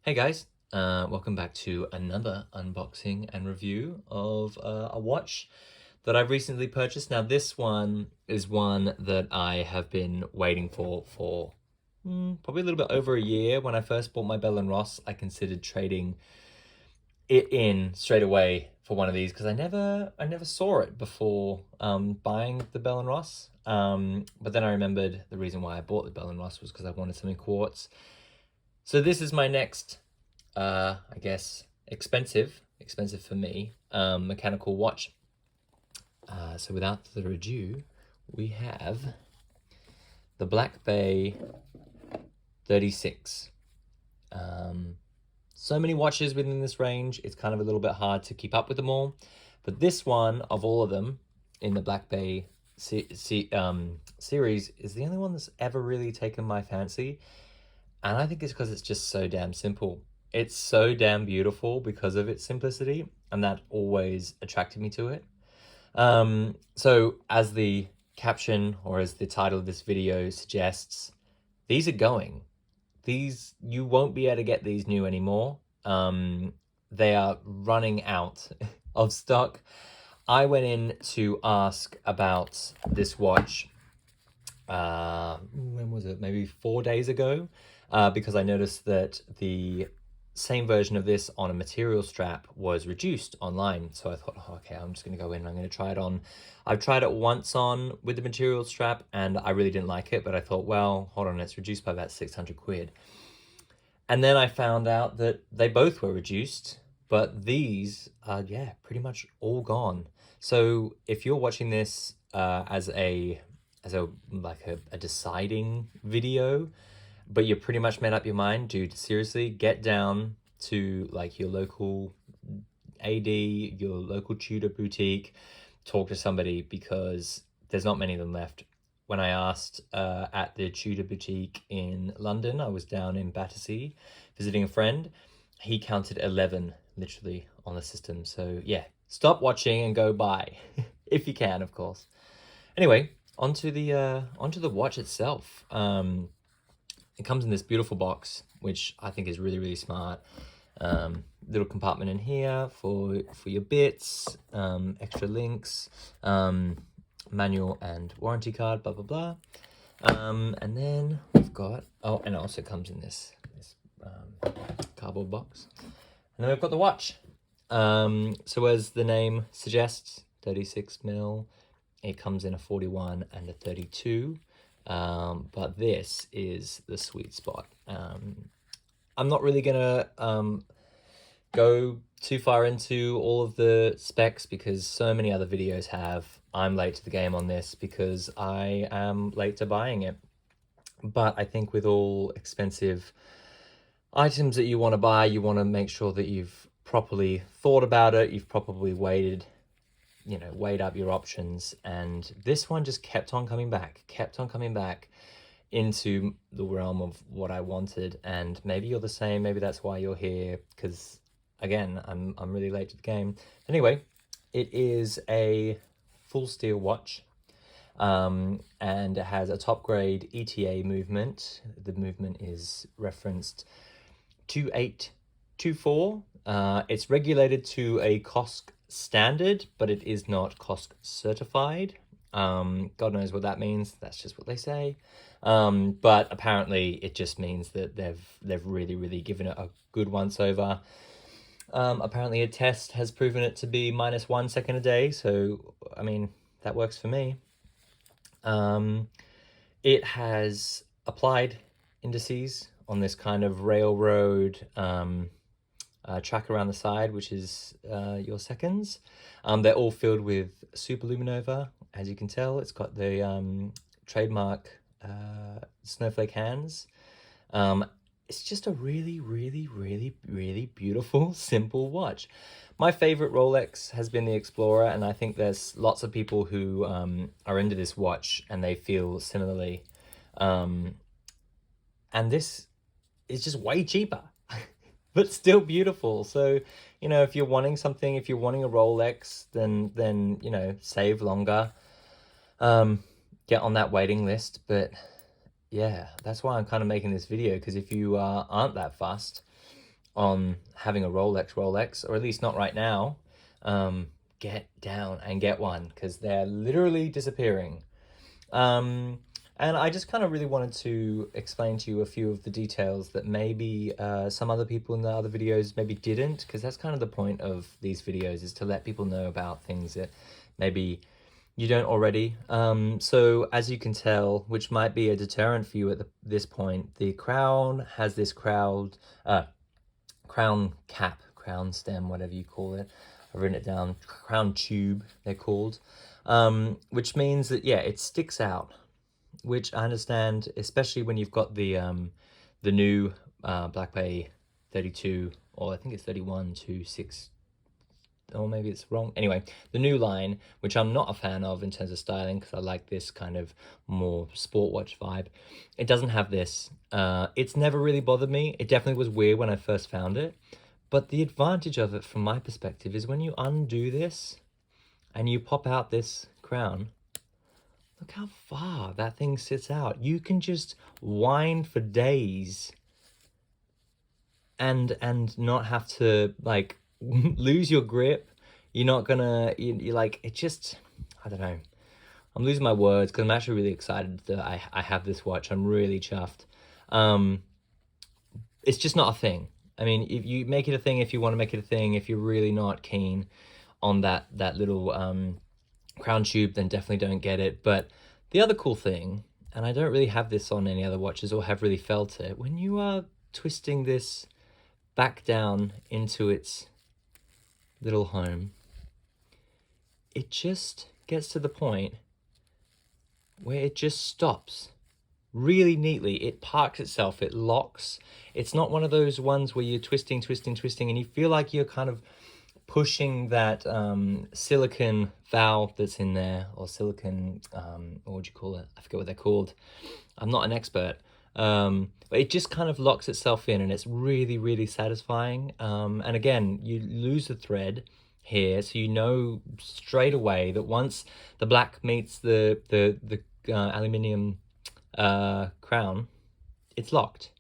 Hey guys, welcome back to another unboxing and review of a watch that I've recently purchased. Now this one is one that I have been waiting for probably a little bit over a year. When I first bought my Bell & Ross, I considered trading it in straight away for one of these because I never saw it before buying the Bell & Ross. But then I remembered the reason why I bought the Bell & Ross was because I wanted something quartz. So this is my next, I guess, expensive for me, mechanical watch. So without further ado, we have the Black Bay 36. So many watches within this range, it's kind of a little bit hard to keep up with them all. But this one, of all of them, in the Black Bay series, is the only one that's ever really taken my fancy. And I think it's because it's just so damn simple. It's so damn beautiful because of its simplicity, and that always attracted me to it. So as the caption or as the title of this video suggests, these are going. These, you won't be able to get these new anymore. They are running out of stock. I went in to ask about this watch, when was it? Maybe 4 days ago. Because I noticed that the same version of this on a material strap was reduced online. So I thought, oh, okay, I'm just going to go in and I'm going to try it on. I've tried it once on with the material strap and I really didn't like it, but I thought, well, hold on, it's reduced by about 600 quid. And then I found out that they both were reduced, but these are, yeah, pretty much all gone. So if you're watching this as a deciding video, but you pretty much made up your mind, dude, seriously, get down to like your local AD, your local Tudor boutique, talk to somebody because there's not many of them left. When I asked at the Tudor boutique in London, I was down in Battersea visiting a friend. He counted 11 literally on the system. So yeah, stop watching and go buy if you can, of course. Anyway, onto the watch itself. It comes in this beautiful box, which I think is really, really smart. Little compartment in here for your bits, extra links, manual and warranty card, blah, blah, blah. And then we've got, oh, and it also comes in this cardboard box. And then we've got the watch. So as the name suggests, 36 mil, it comes in a 41 and a 32. But this is the sweet spot. I'm not really gonna go too far into all of the specs because so many other videos have. I'm late to the game on this because I am late to buying it. But I think with all expensive items that you want to buy, you want to make sure that you've properly thought about it, you've probably weighed up your options, and this one just kept on coming back into the realm of what I wanted. And maybe you're the same, maybe that's why you're here, because again, I'm really late to the game. Anyway, it is a full steel watch, and it has a top grade ETA movement. The movement is referenced 2824. It's regulated to a COSC standard, but it is not COSC certified. God knows what that means. That's just what they say. But apparently it just means that they've really given it a good once over. Apparently a test has proven it to be -1 second a day, so I mean that works for me. It has applied indices on this kind of railroad track around the side, which is your seconds. They're all filled with Superluminova. As you can tell, it's got the trademark snowflake hands. It's just a really beautiful, simple watch. My favorite Rolex has been the Explorer, and I think there's lots of people who are into this watch and they feel similarly. And this is just way cheaper, but still beautiful. So, you know, if you're wanting something, if you're wanting a Rolex, then you know, save longer, get on that waiting list. But yeah, that's why I'm kind of making this video, because if you aren't that fussed, on having a Rolex, or at least not right now, get down and get one, because they're literally disappearing. Um, and I just kind of really wanted to explain to you a few of the details that maybe some other people in the other videos maybe didn't, because that's kind of the point of these videos, is to let people know about things that maybe you don't already. So as you can tell, which might be a deterrent for you at this point, the crown has this crown cap, crown stem, whatever you call it. I've written it down, crown tube, they're called. Which means that, yeah, it sticks out, which I understand, especially when you've got the new Black Bay 32, or I think it's 3126, or maybe it's wrong. Anyway, the new line, which I'm not a fan of in terms of styling, because I like this kind of more sport watch vibe. It doesn't have this. It's never really bothered me. It definitely was weird when I first found it. But the advantage of it, from my perspective, is when you undo this and you pop out this crown, look how far that thing sits out. You can just wind for days and not have to, like, lose your grip. You're not gonna, you like, it just, I don't know. I'm losing my words because I'm actually really excited that I have this watch. I'm really chuffed. It's just not a thing. I mean, if you make it a thing, if you want to make it a thing, if you're really not keen on that little crown tube, then definitely don't get it. But the other cool thing, and I don't really have this on any other watches or have really felt it, when you are twisting this back down into its little home, it just gets to the point where it just stops really neatly. It parks itself, it locks. It's not one of those ones where you're twisting, and you feel like you're kind of pushing that silicon valve that's in there, or silicon, what would you call it? I forget what they're called. I'm not an expert. But it just kind of locks itself in, and it's really, really satisfying. And again, you lose the thread here, so you know straight away that once the black meets the aluminium crown, it's locked.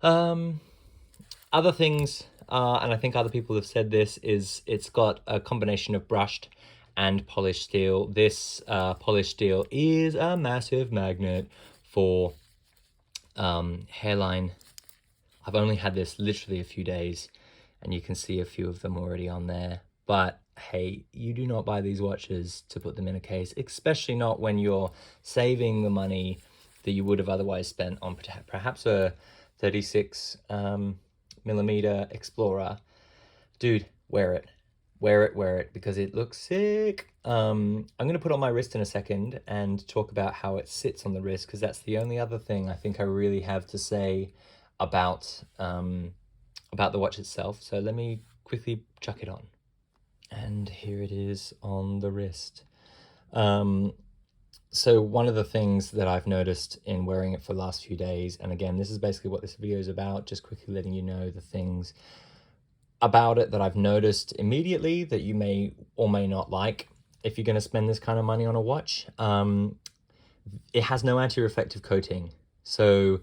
Other things, and I think other people have said this, is it's got a combination of brushed and polished steel. This polished steel is a massive magnet for hairline. I've only had this literally a few days, and you can see a few of them already on there. But hey, you do not buy these watches to put them in a case, especially not when you're saving the money that you would have otherwise spent on perhaps a 36 millimeter Explorer. Dude, wear it. Wear it, because it looks sick. I'm going to put on my wrist in a second and talk about how it sits on the wrist, because that's the only other thing I think I really have to say about the watch itself. So let me quickly chuck it on. And here it is on the wrist. So one of the things that I've noticed in wearing it for the last few days, and again, this is basically what this video is about, just quickly letting you know the things about it that I've noticed immediately that you may or may not like if you're going to spend this kind of money on a watch. It has no anti-reflective coating. So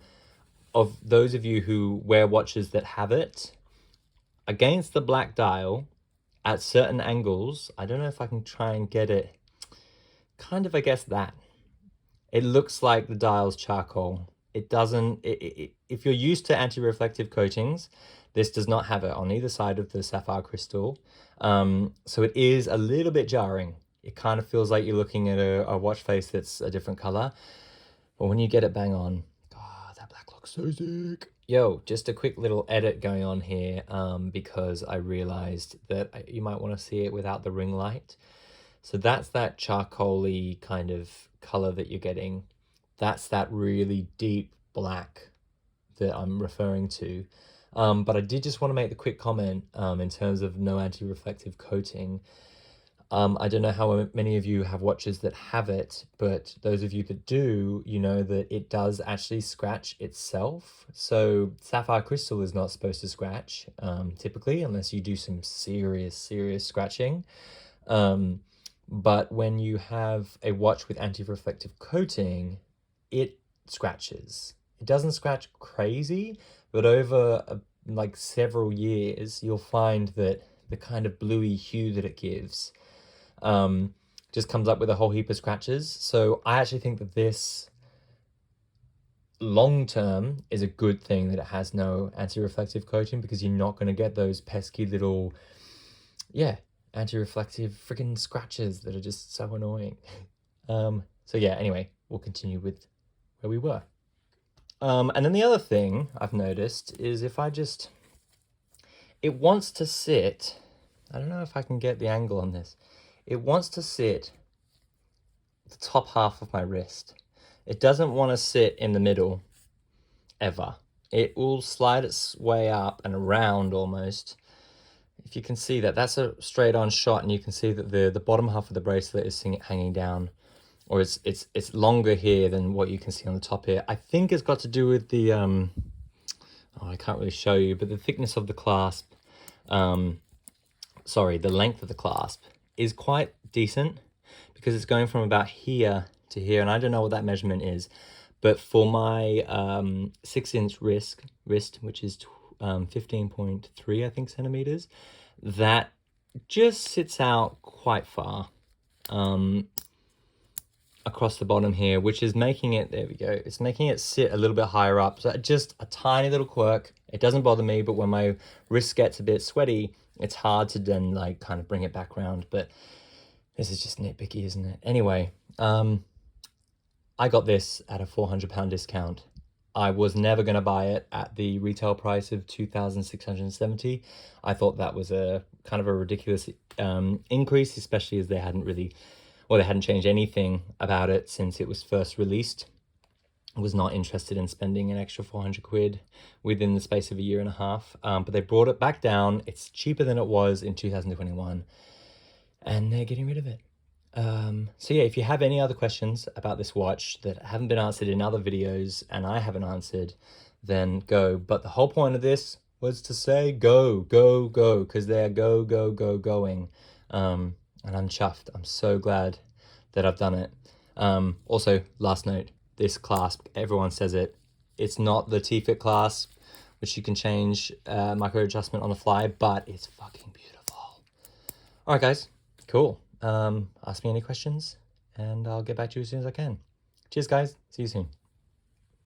of those of you who wear watches that have it, against the black dial at certain angles, I don't know if I can try and get it, kind of, I guess, that. It looks like the dial's charcoal. It doesn't, if you're used to anti-reflective coatings, this does not have it on either side of the sapphire crystal. So it is a little bit jarring. It kind of feels like you're looking at a watch face that's a different color. But when you get it bang on, God, that black looks so sick. Yo, just a quick little edit going on here, because I realized that you might want to see it without the ring light. So that's that charcoal-y kind of color that you're getting. That's that really deep black that I'm referring to. But I did just want to make the quick comment in terms of no anti-reflective coating. I don't know how many of you have watches that have it, but those of you that do, you know that it does actually scratch itself. So sapphire crystal is not supposed to scratch, typically, unless you do some serious scratching. But when you have a watch with anti-reflective coating, it scratches. It doesn't scratch crazy, but over like several years, you'll find that the kind of bluey hue that it gives just comes up with a whole heap of scratches. So I actually think that this long term is a good thing that it has no anti-reflective coating, because you're not going to get those pesky little, yeah, anti-reflective freaking scratches that are just so annoying. So yeah, anyway, we'll continue with where we were. And then the other thing I've noticed is if I just, it wants to sit, I don't know if I can get the angle on this. It wants to sit the top half of my wrist. It doesn't want to sit in the middle ever. It will slide its way up and around almost. If you can see that, that's a straight on shot, and you can see that the bottom half of the bracelet is hanging down, or it's longer here than what you can see on the top here. I think it's got to do with the oh, I can't really show you, but the thickness of the clasp, sorry, the length of the clasp is quite decent, because it's going from about here to here, and I don't know what that measurement is, but for my 6-inch wrist, which is 15.3, I think, centimeters, that just sits out quite far across the bottom here, which is making it, there we go, it's making it sit a little bit higher up. So just a tiny little quirk. It doesn't bother me, but when my wrist gets a bit sweaty, it's hard to then like kind of bring it back around. But this is just nitpicky, isn't it? Anyway, I got this at a £400 discount. I was never going to buy it at the retail price of $2,670. I thought that was a kind of a ridiculous increase, especially as they hadn't really, well, they hadn't changed anything about it since it was first released. I was not interested in spending an extra 400 quid within the space of a year and a half, but they brought it back down. It's cheaper than it was in 2021, and they're getting rid of it. So yeah, if you have any other questions about this watch that haven't been answered in other videos and I haven't answered, then go. But the whole point of this was to say go, go, go, because they're go, go, go, going. And I'm chuffed. I'm so glad that I've done it. Also, last note, this clasp, everyone says it. It's not the T-Fit clasp, which you can change micro adjustment on the fly, but it's fucking beautiful. All right, guys, cool. Ask me any questions and I'll get back to you as soon as I can. Cheers, guys. See you soon.